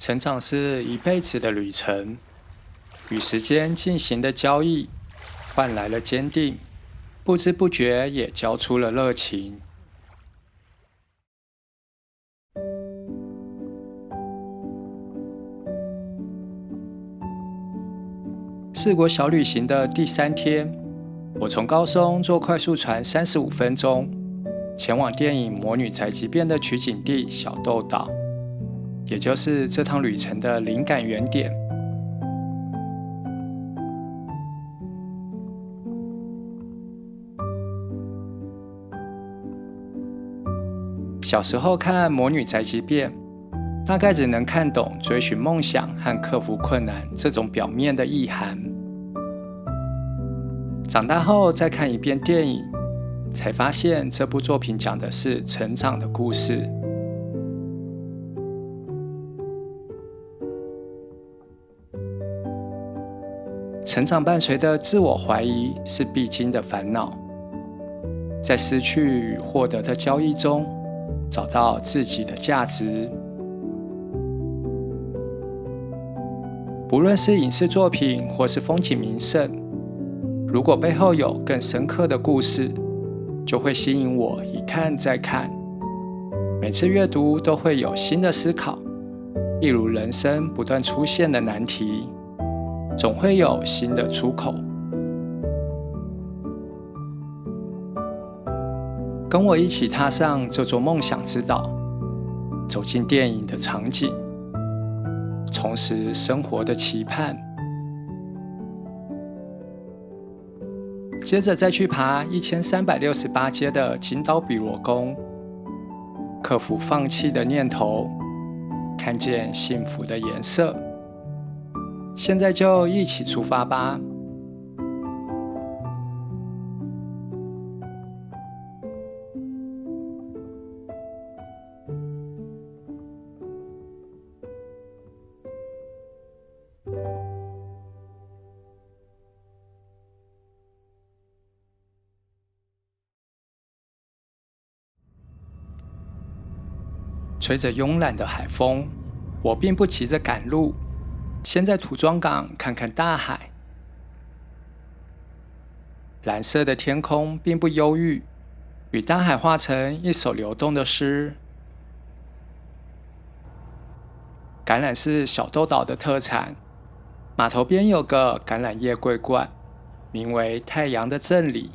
成长是一辈子的旅程，与时间进行的交易，换来了坚定，不知不觉也交出了热情。4国小旅行的第3天，我从高松坐快速船35分钟，前往电影《魔女宅急便》的取景地小豆岛，也就是这趟旅程的灵感原点。小时候看《魔女宅急便》，大概只能看懂追寻梦想和克服困难这种表面的意涵。长大后再看一遍电影，才发现这部作品讲的是成长的故事。成长伴随的自我怀疑是必经的烦恼，在失去与获得的交易中，找到自己的价值。不论是影视作品或是风景名胜，如果背后有更深刻的故事，就会吸引我一看再看。每次阅读都会有新的思考，例如人生不断出现的难题，总会有新的出口。跟我一起踏上这座梦想之岛，走进电影的场景，重拾生活的期盼。接着再去爬1368阶的金刀比罗宫，克服放弃的念头，看见幸福的颜色。现在就一起出发吧！吹着慵懒的海风，我并不急着赶路，先在涂庄港看看大海。蓝色的天空并不忧郁，与大海化成一首流动的诗。橄榄是小豆岛的特产，码头边有个橄榄叶桂冠，名为太阳的赠礼。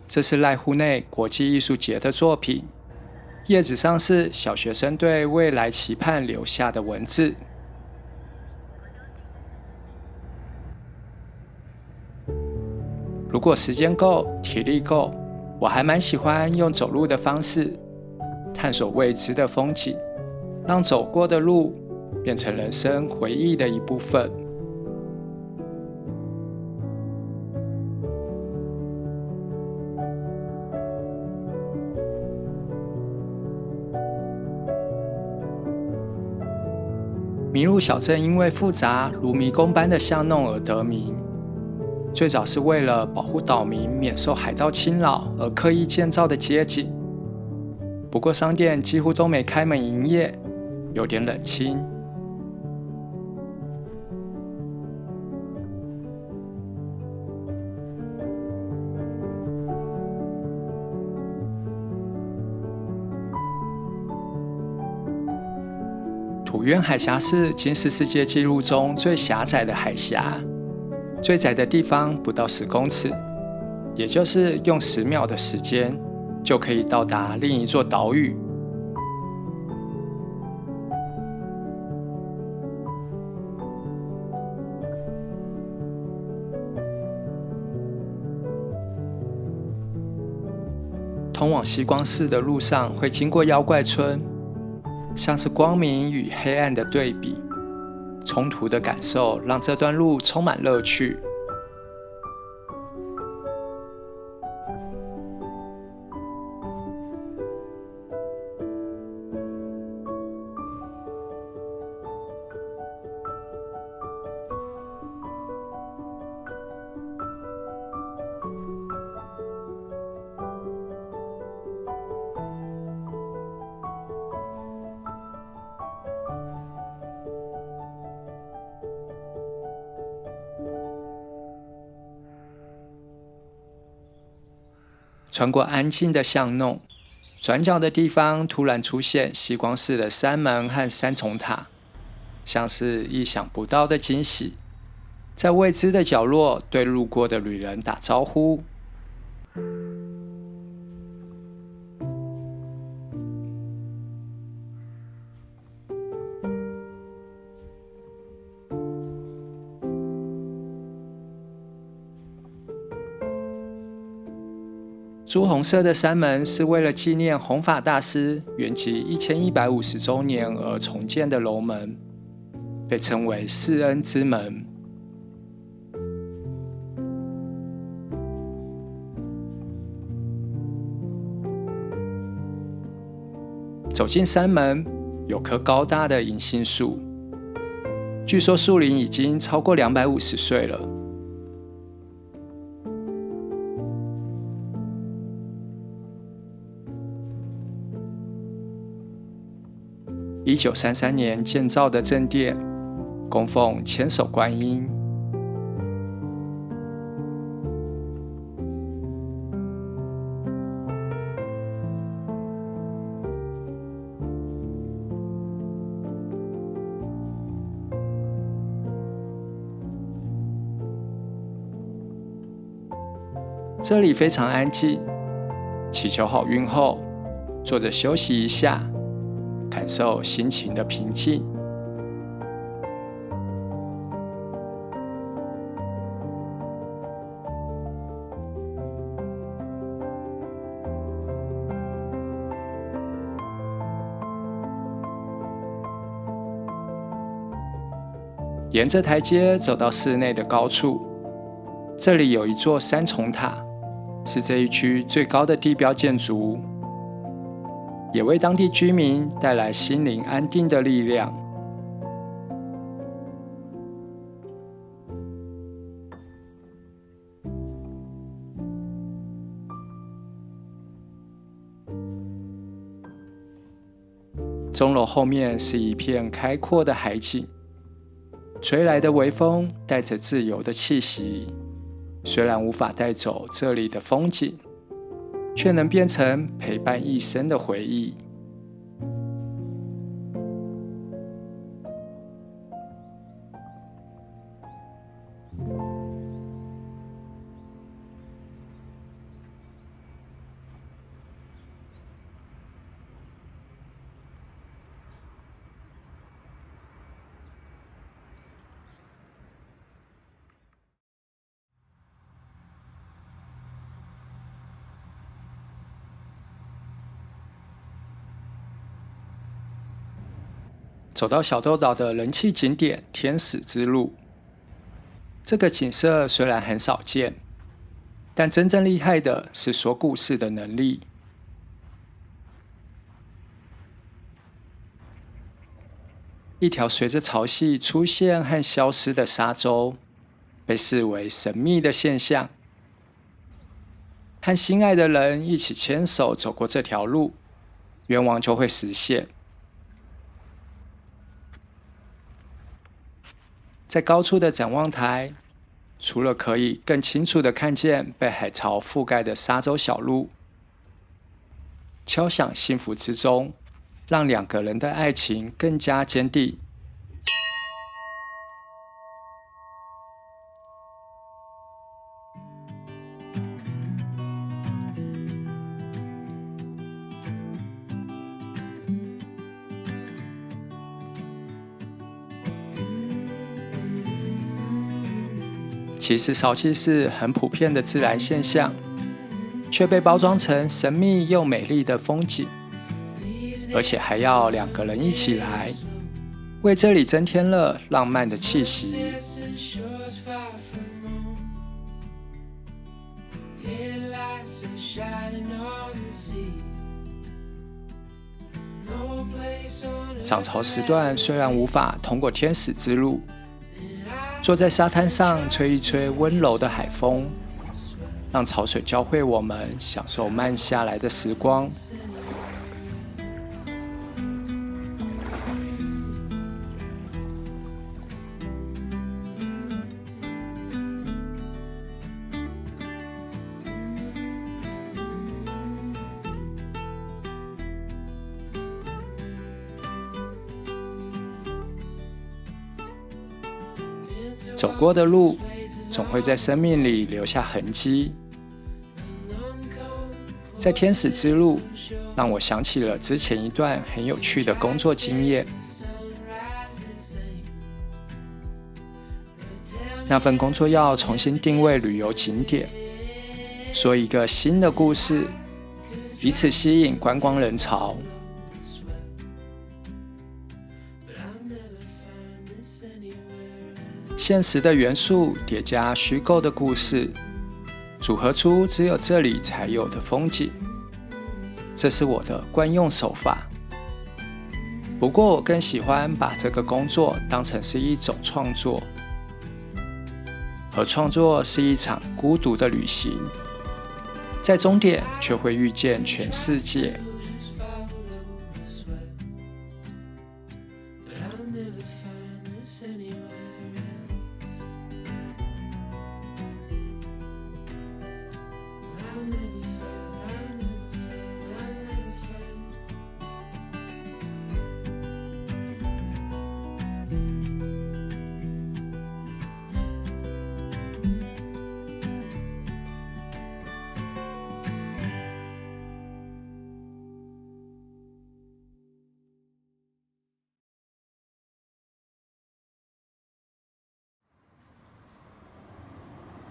这是濑户内国际艺术节的作品，叶子上是小学生对未来期盼留下的文字。如果时间够，体力够，我还蛮喜欢用走路的方式探索未知的风景，让走过的路变成人生回忆的一部分。迷路小镇因为复杂如迷宫般的巷弄而得名，最早是为了保护岛民免受海盗侵扰而刻意建造的街景。不过商店几乎都没开门营业，有点冷清。土渊海峡是吉尼斯世界纪录中最狭窄的海峡，最窄的地方不到10公尺，也就是用10秒的时间就可以到达另一座岛屿。通往西光寺的路上会经过妖怪村，像是光明与黑暗的对比，冲突的感受让这段路充满乐趣。穿过安静的巷弄，转角的地方突然出现吸光式的山门和三重塔，像是意想不到的惊喜，在未知的角落对路过的旅人打招呼。朱红色的山门是为了纪念弘法大师圆寂1150周年而重建的楼门，被称为世恩之门。走进山门，有棵高大的银杏树，据说树龄已经超过250岁了。1933年建造的正殿，供奉千手观音。这里非常安静，祈求好运后，坐着休息一下，感受心情的平静。沿着台阶走到室内的高处，这里有一座三重塔，是这一区最高的地标建筑，也为当地居民带来心灵安定的力量。钟楼后面是一片开阔的海景，吹来的微风带着自由的气息，虽然无法带走这里的风景，却能变成陪伴一生的回忆。走到小豆岛的人气景点天使之路，这个景色虽然很少见，但真正厉害的是说故事的能力。一条随着潮汐出现和消失的沙洲，被视为神秘的现象。和心爱的人一起牵手走过这条路，愿望就会实现。在高处的展望台，除了可以更清楚地看见被海潮覆盖的沙洲小路，敲响幸福之钟，让两个人的爱情更加坚定。其实潮汐是很普遍的自然现象，却被包装成神秘又美丽的风景，而且还要两个人一起来，为这里增添了浪漫的气息。涨潮时段虽然无法通过天使之路，坐在沙滩上吹一吹温柔的海风，让潮水教会我们享受慢下来的时光。走过的路总会在生命里留下痕迹。在天使之路，让我想起了之前一段很有趣的工作经验。那份工作要重新定位旅游景点，说一个新的故事，以此吸引观光人潮。现实的元素叠加虚构的故事，组合出只有这里才有的风景，这是我的惯用手法。不过我更喜欢把这个工作当成是一种创作，而创作是一场孤独的旅行，在终点却会遇见全世界。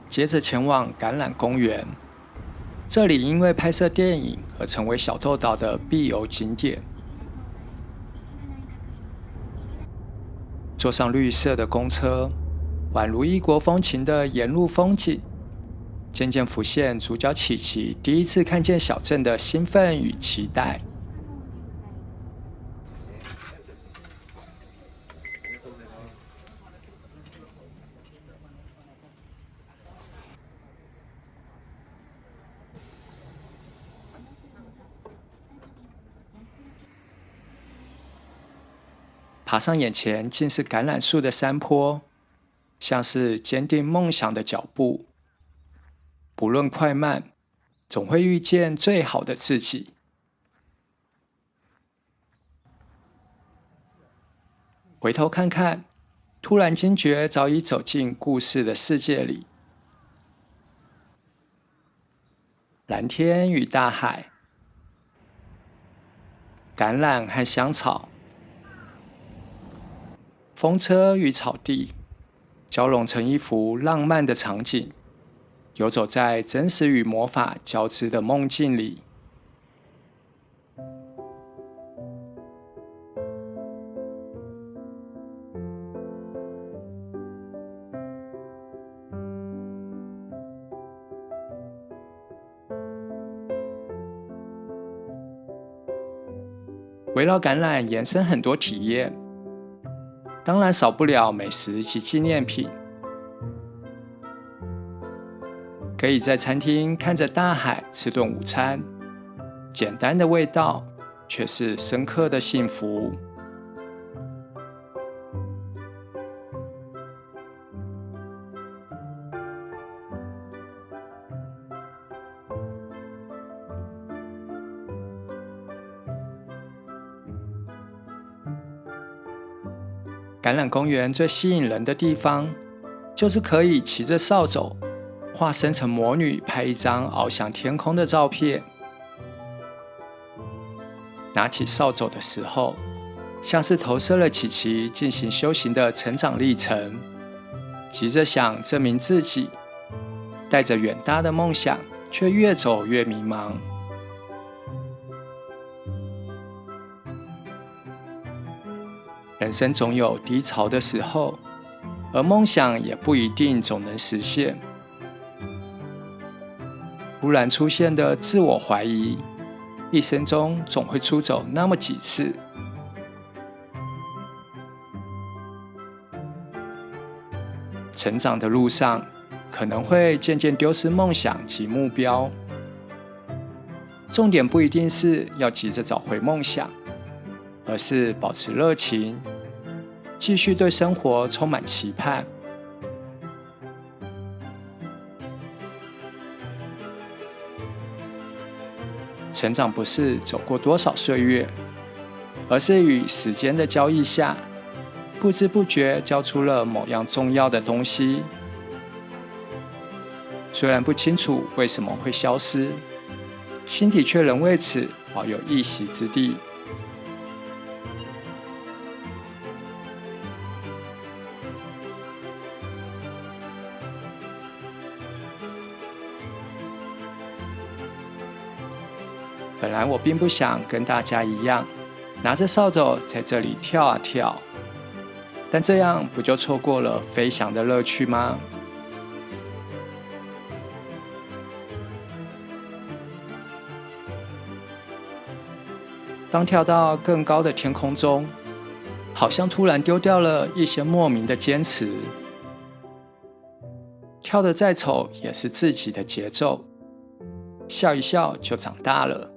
接着前往橄榄公园，这里因为拍摄电影而成为小豆岛的必游景点。坐上绿色的公车，宛如异国风情的沿路风景，渐渐浮现主角琪琪第一次看见小镇的兴奋与期待。爬上眼前尽是橄榄树的山坡，像是坚定梦想的脚步。不论快慢，总会遇见最好的自己。回头看看，突然惊觉早已走进故事的世界里。蓝天与大海，橄榄和香草，风车与草地，交融成一幅浪漫的场景，游走在真实与魔法交织的梦境里。围绕橄榄延伸很多体验，当然少不了美食及纪念品。可以在餐厅看着大海吃顿午餐，简单的味道却是深刻的幸福。橄榄公园最吸引人的地方，就是可以骑着扫帚，化身成魔女拍一张翱翔天空的照片。拿起扫帚的时候，像是投射了琪琪进行修行的成长历程，急着想证明自己，带着远大的梦想，却越走越迷茫。人生总有低潮的时候，而梦想也不一定总能实现。突然出现的自我怀疑，一生中总会出走那么几次。成长的路上，可能会渐渐丢失梦想及目标。重点不一定是要急着找回梦想，而是保持热情，继续对生活充满期盼。成长不是走过多少岁月，而是与时间的交易下，不知不觉交出了某样重要的东西。虽然不清楚为什么会消失，心底却仍为此保有一席之地。本来我并不想跟大家一样，拿着扫帚在这里跳啊跳，但这样不就错过了飞翔的乐趣吗？当跳到更高的天空中，好像突然丢掉了一些莫名的坚持。跳得再丑也是自己的节奏，笑一笑就长大了。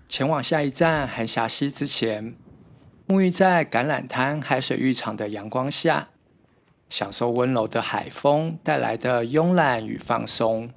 前往下一站韩霞溪之前，沐浴在橄榄滩海水浴场的阳光下，享受温柔的海风带来的慵懒与放松。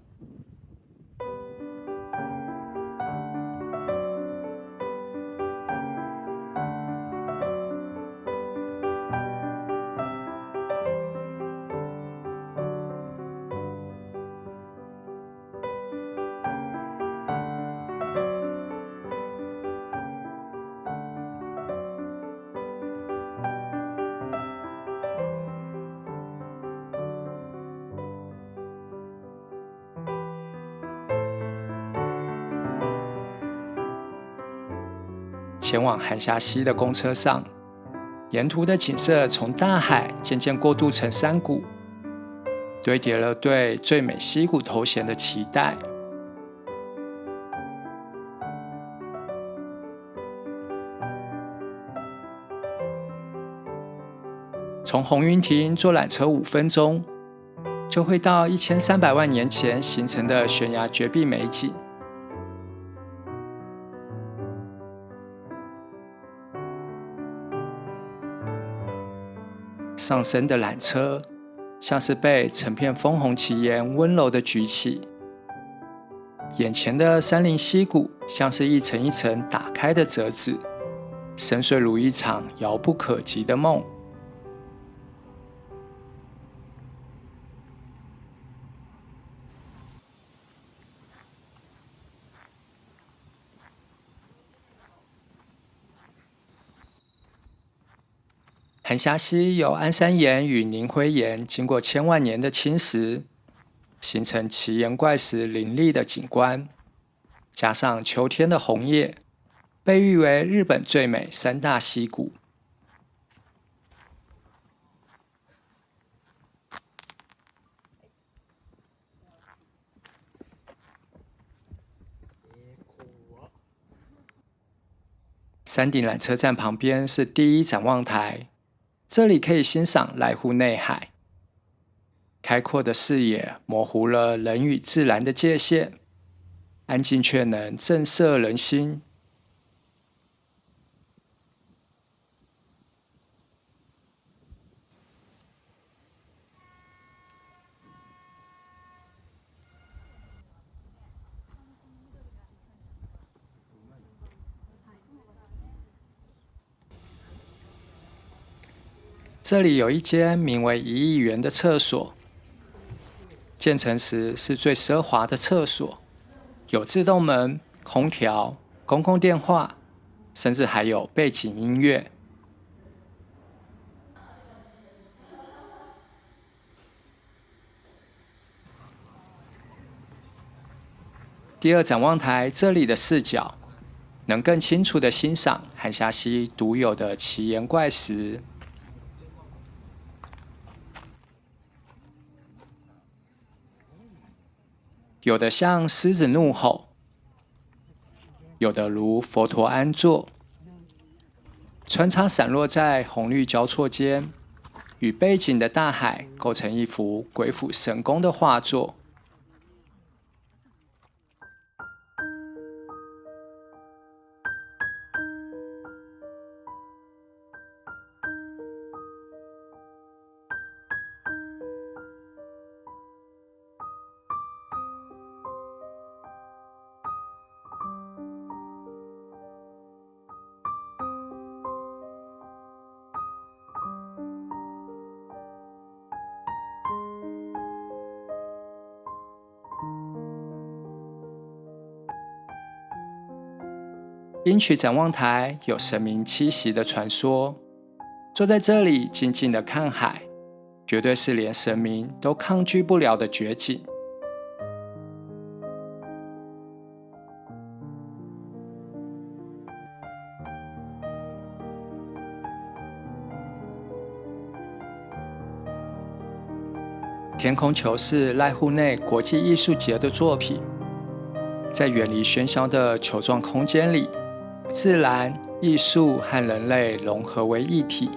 前往韩霞溪的公车上，沿途的景色从大海渐渐过渡成山谷，堆叠了对最美溪谷头衔的期待。从红云亭坐缆车5分钟，就会到1300万年前形成的悬崖绝壁美景。上升的缆车像是被成片枫红旗岩温柔地举起，眼前的山林溪谷像是一层一层打开的折纸，深邃如一场遥不可及的梦。韩霞溪由安山岩与凝灰岩经过千万年的侵蚀，形成奇岩怪石林立的景观，加上秋天的红叶，被誉为日本最美3大溪谷。山顶缆车站旁边是第一展望台，这里可以欣赏濑户内海。开阔的视野模糊了人与自然的界限，安静却能震慑人心。这里有一间名为1亿元的厕所，建成时是最奢华的厕所，有自动门、空调、公共电话，甚至还有背景音乐。第二展望台这里的视角，能更清楚地欣赏韩霞溪独有的奇岩怪石。有的像狮子怒吼，有的如佛陀安坐，穿插散落在红绿交错间，与背景的大海构成一幅鬼斧神工的画作。鹰曲展望台有神明栖息的传说，坐在这里静静的看海，绝对是连神明都抗拒不了的绝景。天空球是濑户内国际艺术节的作品，在远离喧嚣的球状空间里，自然、艺术和人类融合为一体。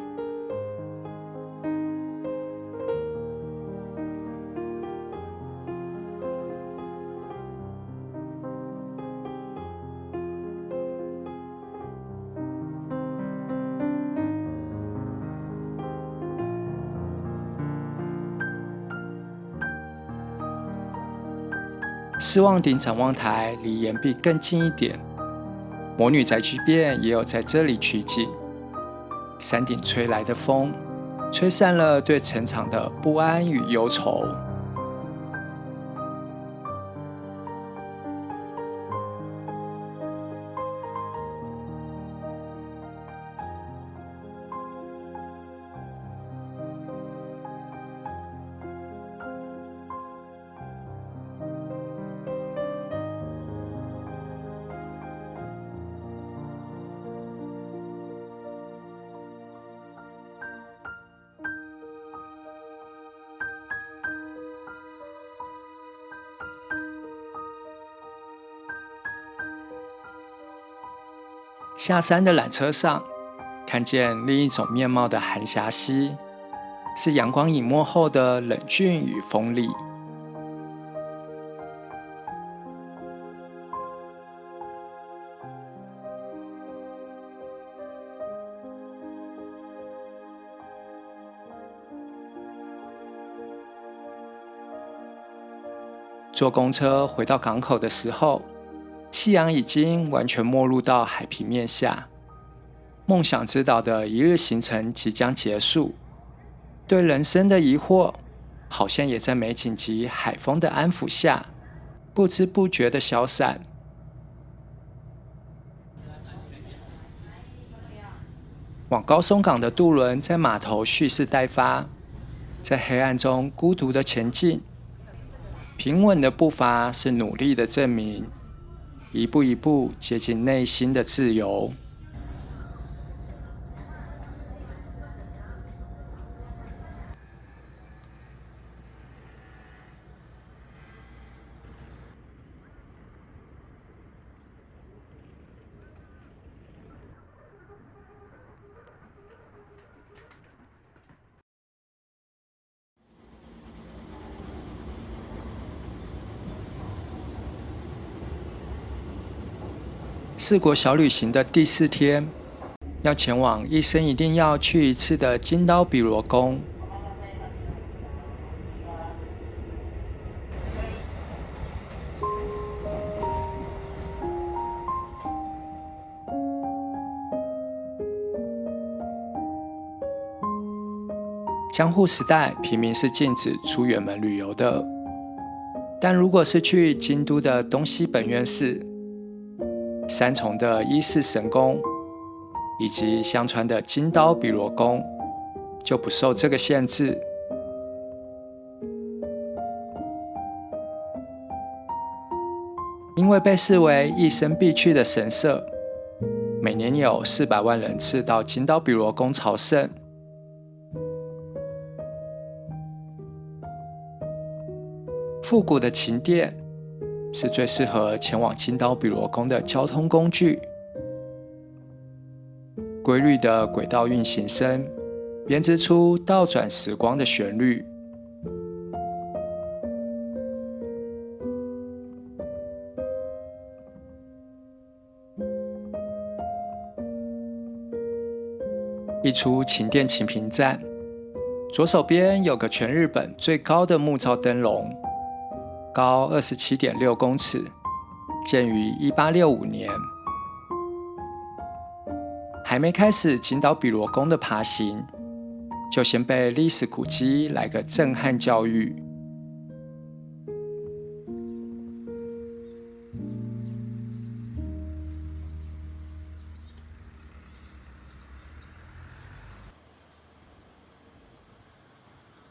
狮望顶展望台离岩壁更近一点，魔女宅急便也有在这里取景。山顶吹来的风，吹散了对成场的不安与忧愁。下山的缆车上，看见另一种面貌的寒霞溪，是阳光隐没后的冷峻与锋利。坐公车回到港口的时候，夕阳已经完全没入到海平面下，梦想之岛的一日行程即将结束，对人生的疑惑好像也在美景及海风的安抚下，不知不觉地消散。往高松港的渡轮在码头蓄势待发，在黑暗中孤独地前进，平稳的步伐是努力的证明，一步一步接近内心的自由。4国小旅行的第4天，要前往一生一定要去一次的金刀比罗宫。江户时代，平民是禁止出远门旅游的，但如果是去京都的东西本院寺、三重的伊势神宫以及相传的金刀比罗宫，就不受这个限制。因为被视为一生必去的神社，每年有400万人次到金刀比罗宫朝圣。复古的琴殿是最适合前往金刀比罗宫的交通工具。规律的轨道运行声编织出倒转时光的旋律。一出琴殿琴屏站，左手边有个全日本最高的木造灯笼，高27.6公尺，建于1865年。还没开始金刀比罗宫的爬行，就先被历史古迹来个震撼教育。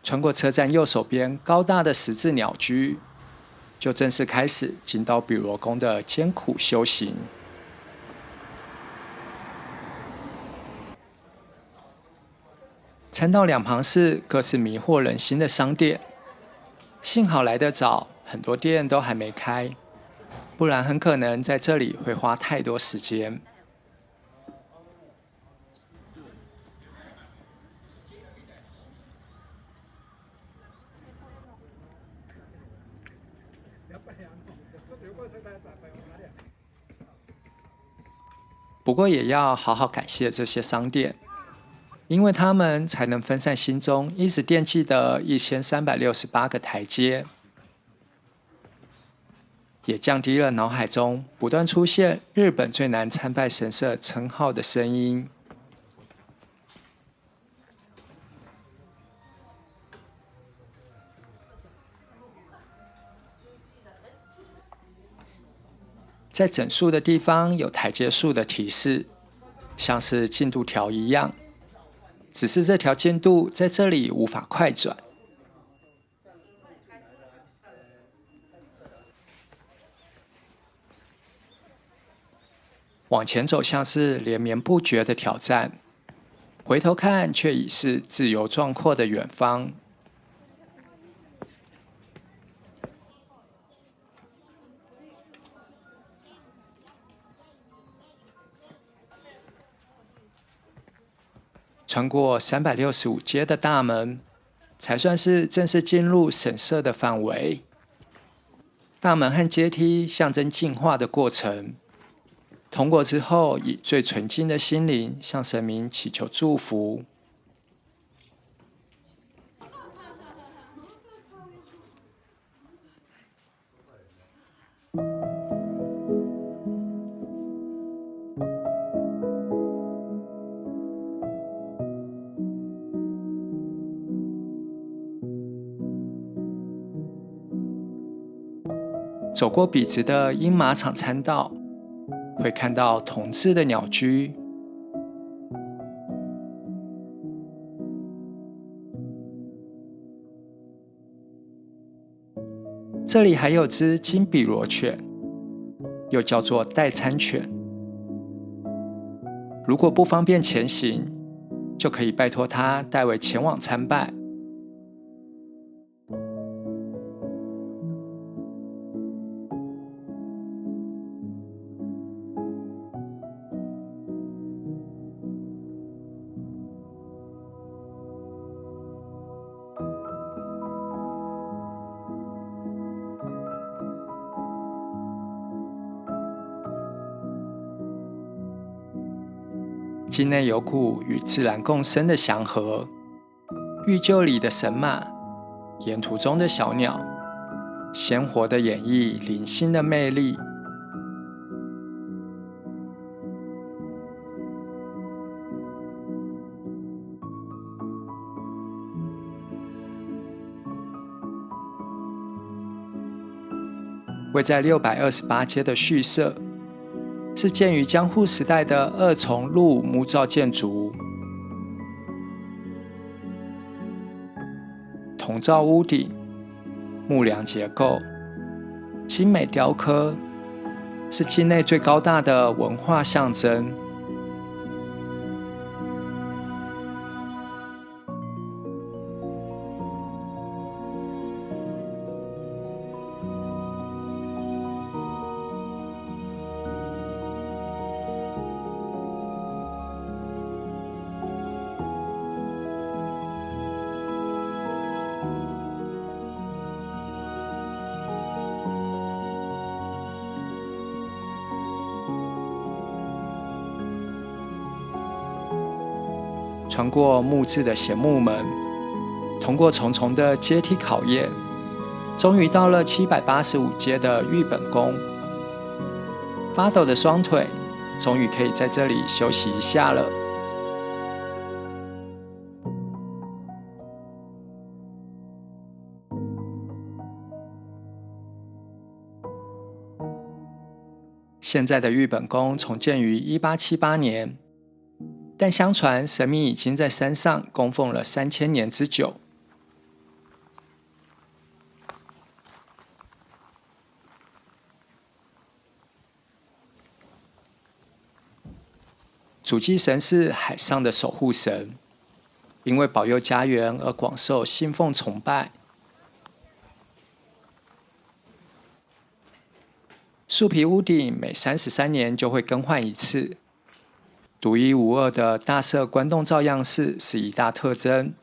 穿过车站右手边高大的十字鸟居，就正式开始金刀比罗宫的艰苦修行。参道两旁是各式迷惑人心的商店，幸好来得早，很多店都还没开，不然很可能在这里会花太多时间。不过也要好好感谢这些商店，因为他们才能分散心中一直惦记的1368个台阶，也降低了脑海中不断出现日本最难参拜神社称号的声音。在整数的地方有台阶数的提示，像是进度条一样，只是这条进度在这里无法快转。往前走像是连绵不绝的挑战，回头看却已是自由壮阔的远方。穿过365阶的大门，才算是正式进入神社的范围。大门和阶梯象征进化的过程，通过之后，以最纯净的心灵向神明祈求祝福。走过笔直的鹰马场参道，会看到铜制的鸟居。这里还有只金比罗犬，又叫做代餐犬。如果不方便前行，就可以拜托它代为前往参拜。境内有股与自然共生的祥和，玉臼里的神马，沿途中的小鸟，鲜活的演绎灵性的魅力。位在628阶的续社，是建于江户时代的二重路木造建筑，铜造屋顶，木梁结构，精美雕刻，是境内最高大的文化象征。穿过木质的衔木门，通过重重的阶梯考验，终于到了785阶的玉本宫。发抖的双腿，终于可以在这里休息一下了。现在的玉本宫重建于1878年。但相传神明已经在山上供奉了3000年之久，主祭神是海上的守护神，因为保佑家园而广受信奉崇拜。树皮屋顶每33年就会更换一次，独一无二的大色关洞罩样式是一大特征。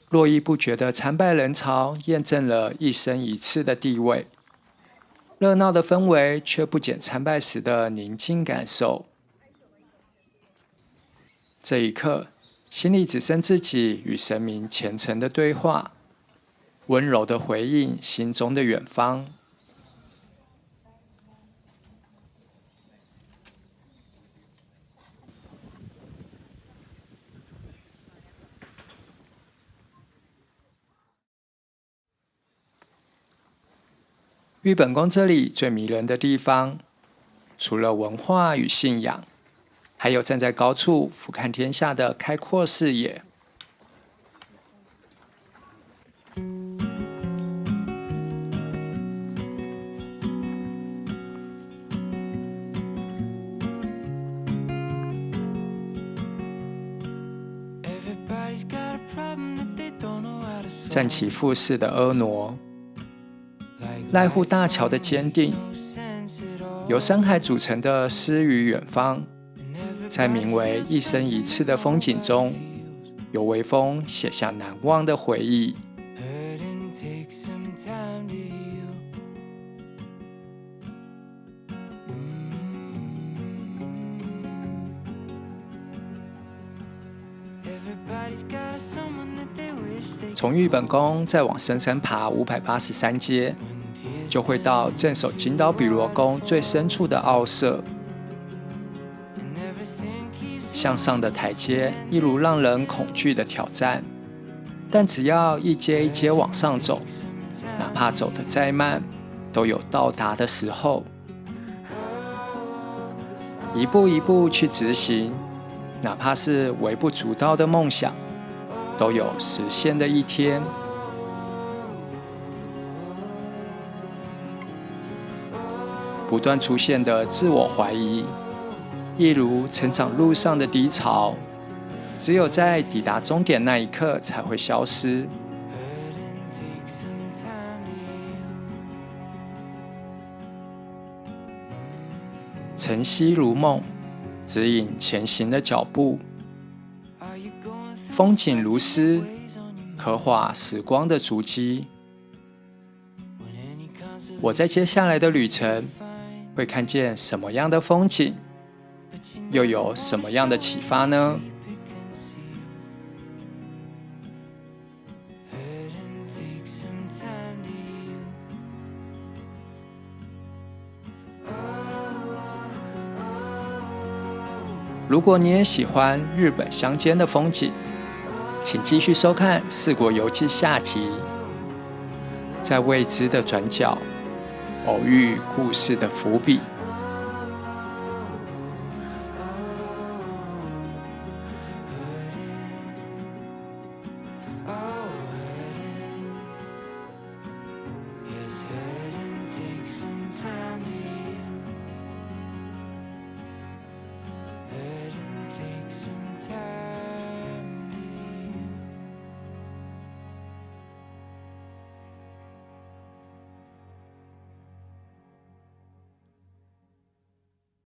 络绎不绝的参拜人潮验证了一生一次的地位，热闹的氛围却不减参拜时的宁静感受。这一刻，心里只剩自己与神明虔诚的对话，温柔的回应心中的远方。玉本宫这里最迷人的地方，除了文化与信仰，还有站在高处俯瞰天下的开阔视野。战旗复式的婀娜，濑户大桥的坚定，由山海组成的诗与远方，在名为一生一次的风景中，由微风写下难忘的回忆。从玉本宫再往深山爬583阶，就会到镇守金刀比罗宫最深处的奥舍。向上的台阶一如让人恐惧的挑战，但只要一阶一阶往上走，哪怕走得再慢，都有到达的时候。一步一步去执行，哪怕是微不足道的梦想，都有实现的一天。不断出现的自我怀疑，一如成长路上的低潮，只有在抵达终点那一刻才会消失。晨曦如梦，指引前行的脚步。风景如诗，刻画时光的足迹。我在接下来的旅程会看见什么样的风景，又有什么样的启发呢？如果你也喜欢日本乡间的风景，请继续收看《四国游记》下集，在未知的转角偶遇故事的伏笔。